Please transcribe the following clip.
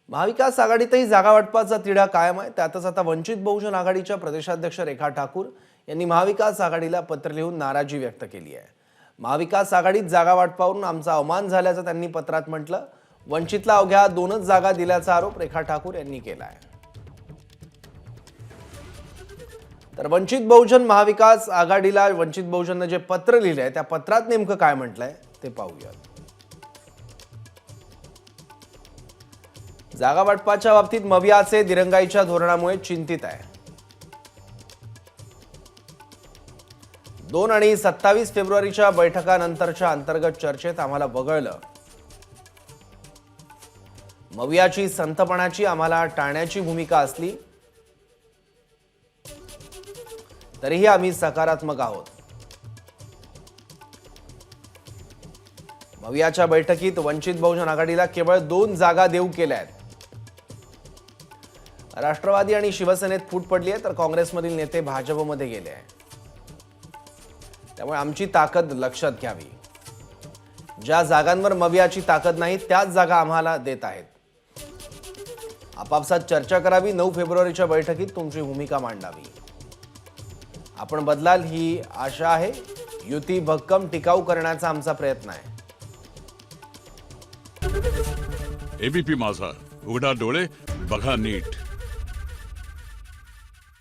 महाविकास आघाडीतही जागा वाटपाचा तिढा कायम आहे। त्यातच आता वंचित बहुजन आघाडीच्या प्रदेशाध्यक्ष रेखा ठाकूर यांनी महाविकास आघाडीला पत्र लिहून नाराजी व्यक्त केली आहे। महाविकास आघाडीत जागा वाटपावरून आमचा अवमान झाल्याचं त्यांनी पत्रात म्हटलं। वंचितला अवघ्या 2च जागा दिल्याचा आरोप रेखा ठाकूर यांनी केला आहे। तर वंचित बहुजन महाविकास आघाडीला वंचित बहुजनने जे पत्र लिहिले आहे त्या पत्रात नेमकं काय म्हटलंय ते पाहूया। जागा वाटपाच्या बाबतीत मवियाचे दिरंगाईच्या धोरणामुळे चिंतित आहे। 2 आणि 27 फेब्रुवारीच्या बैठकानंतरच्या अंतर्गत चर्चेत आम्हाला वगळलं। मवियाची संतपणाची आम्हाला टाळण्याची भूमिका असली तरीही आम्ही सकारात्मक आहोत। मवियाच्या बैठकीत वंचित बहुजन आघाडीला केवळ 2 जागा देऊ केल्या आहेत। राष्ट्रवादी आणि शिवसेनेत फूट पडली आहे तर काँग्रेसमधील नेते भाजपमध्ये गेले आहेत। त्यामुळे आमची ताकद लक्षात घ्यावी। ज्या जागांवर मवियाची ताकद नाही त्याच जागा आम्हाला देत आहेत। आपापसात चर्चा करावी। 9 फेब्रुवारीच्या बैठकीत तुमची भूमिका मांडावी। आपण बदलाल ही आशा आहे। युती भक्कम टिकाऊ करण्याचा आमचा प्रयत्न आहे। एबीपी माझा, उघडा डोळे बघा नीट।